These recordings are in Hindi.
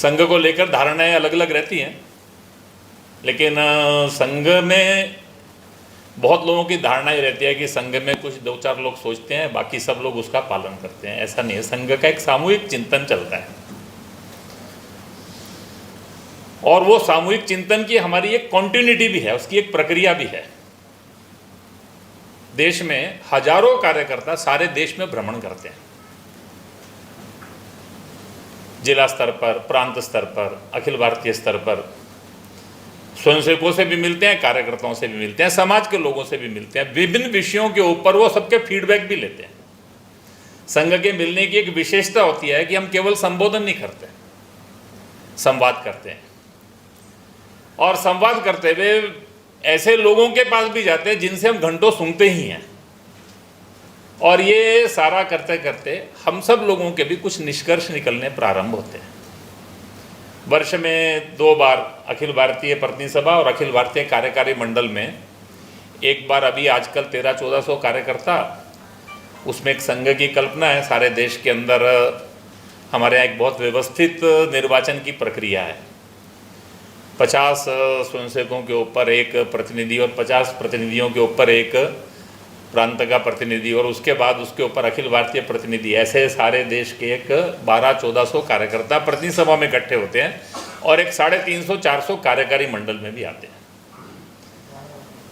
संघ को लेकर धारणाएं अलग अलग रहती हैं, लेकिन संघ में बहुत लोगों की धारणा ये रहती है कि संघ में कुछ 2-4 लोग सोचते हैं, बाकी सब लोग उसका पालन करते हैं। ऐसा नहीं है। संघ का एक सामूहिक चिंतन चलता है और वो सामूहिक चिंतन की हमारी एक कॉन्टिन्यूटी भी है, उसकी एक प्रक्रिया भी है। देश में हजारों कार्यकर्ता सारे देश में भ्रमण करते हैं, जिला स्तर पर, प्रांत स्तर पर, अखिल भारतीय स्तर पर। स्वयंसेवकों से भी मिलते हैं, कार्यकर्ताओं से भी मिलते हैं, समाज के लोगों से भी मिलते हैं, विभिन्न विषयों के ऊपर वो सबके फीडबैक भी लेते हैं। संघ के मिलने की एक विशेषता होती है कि हम केवल संबोधन नहीं करते, संवाद करते हैं। और संवाद करते हुए ऐसे लोगों के पास भी जाते हैं जिनसे हम घंटों सुनते ही हैं। और ये सारा करते करते हम सब लोगों के भी कुछ निष्कर्ष निकलने प्रारंभ होते हैं। वर्ष में 2 बार अखिल भारतीय प्रतिनिधि सभा और अखिल भारतीय कार्यकारी मंडल में एक बार, अभी आजकल 1300-1400 कार्यकर्ता, उसमें एक संघ की कल्पना है। सारे देश के अंदर हमारे यहाँ एक बहुत व्यवस्थित निर्वाचन की प्रक्रिया है। 50 स्वयंसेवकों के ऊपर एक प्रतिनिधि और 50 प्रतिनिधियों के ऊपर एक प्रांत का प्रतिनिधि और उसके बाद उसके ऊपर अखिल भारतीय प्रतिनिधि, ऐसे सारे देश के एक 1200-1400 कार्यकर्ता प्रतिनिधि सभा में इकट्ठे होते हैं और एक 350-400 कार्यकारी मंडल में भी आते हैं।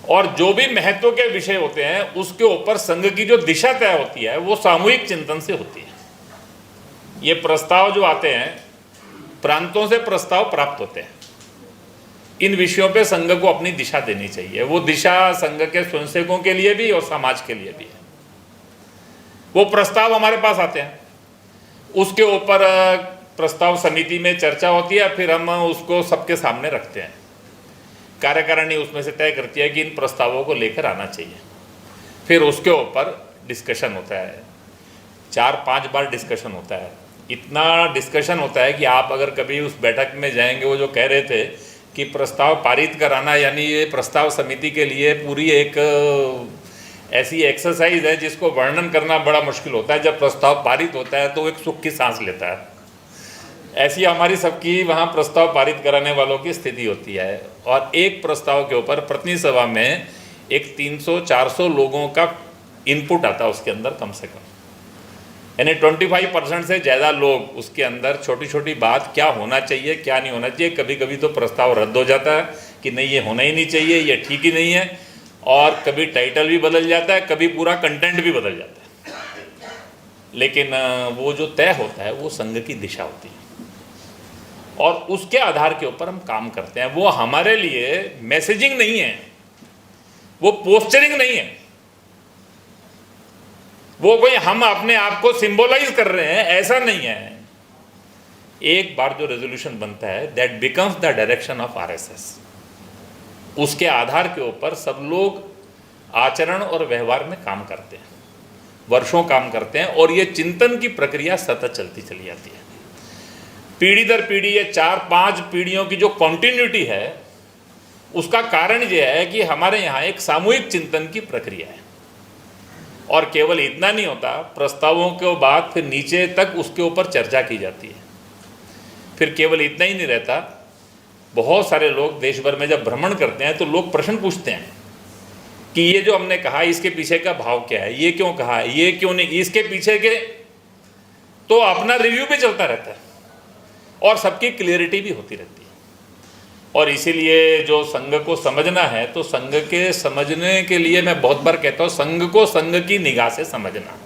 और जो भी महत्व के विषय होते हैं उसके ऊपर संघ की जो दिशा तय होती है वो सामूहिक चिंतन से होती है। ये प्रस्ताव जो आते हैं, प्रांतों से प्रस्ताव प्राप्त होते हैं। इन विषयों पे संघ को अपनी दिशा देनी चाहिए। वो दिशा संघ के स्वयंसेवकों के लिए भी और समाज के लिए भी है। वो प्रस्ताव हमारे पास आते हैं, उसके ऊपर प्रस्ताव समिति में चर्चा होती है, फिर हम उसको सबके सामने रखते हैं। कार्यकारिणी उसमें से तय करती है कि इन प्रस्तावों को लेकर आना चाहिए। फिर उसके ऊपर डिस्कशन होता है, 4-5 बार डिस्कशन होता है। इतना डिस्कशन होता है कि आप अगर कभी उस बैठक में जाएंगे, वो जो कह रहे थे कि प्रस्ताव पारित कराना, यानी ये प्रस्ताव समिति के लिए पूरी एक ऐसी एक्सरसाइज है जिसको वर्णन करना बड़ा मुश्किल होता है। जब प्रस्ताव पारित होता है तो एक सुख की सांस लेता है। ऐसी हमारी सबकी वहाँ प्रस्ताव पारित कराने वालों की स्थिति होती है। और एक प्रस्ताव के ऊपर प्रतिनिधि सभा में एक 300-400 लोगों का इनपुट आता है उसके अंदर, कम से कम, यानी 25% से ज़्यादा लोग उसके अंदर छोटी छोटी बात, क्या होना चाहिए क्या नहीं होना चाहिए। कभी कभी तो प्रस्ताव रद्द हो जाता है कि नहीं, ये होना ही नहीं चाहिए, ये ठीक ही नहीं है। और कभी टाइटल भी बदल जाता है, कभी पूरा कंटेंट भी बदल जाता है। लेकिन वो जो तय होता है वो संघ की दिशा होती है और उसके आधार के ऊपर हम काम करते हैं। वो हमारे लिए मैसेजिंग नहीं है, वो पोस्चरिंग नहीं है, वो कोई हम अपने आप को सिंबलाइज कर रहे हैं, ऐसा नहीं है। एक बार जो रेजोल्यूशन बनता है, that becomes the direction of RSS. उसके आधार के ऊपर सब लोग आचरण और व्यवहार में काम करते हैं, वर्षों काम करते हैं और ये चिंतन की प्रक्रिया सतत चलती चली जाती है। पीढ़ी दर पीढ़ी, ये 4-5 पीढ़ियों की जो कॉन्टिन्यूटी है, उसका कारण यह है कि हमारे यहाँ एक सामूहिक चिंतन की प्रक्रिया है। और केवल इतना नहीं होता, प्रस्तावों के बाद फिर नीचे तक उसके ऊपर चर्चा की जाती है। फिर केवल इतना ही नहीं रहता, बहुत सारे लोग देश भर में जब भ्रमण करते हैं तो लोग प्रश्न पूछते हैं कि ये जो हमने कहा इसके पीछे का भाव क्या है, ये क्यों कहा है, ये क्यों नहीं, इसके पीछे के, तो अपना रिव्यू भी चलता रहता है और सबकी क्लियरिटी भी होती रहती है। और इसीलिए जो संघ को समझना है, तो संघ के समझने के लिए मैं बहुत बार कहता हूँ, संघ को संघ की निगाह से समझना।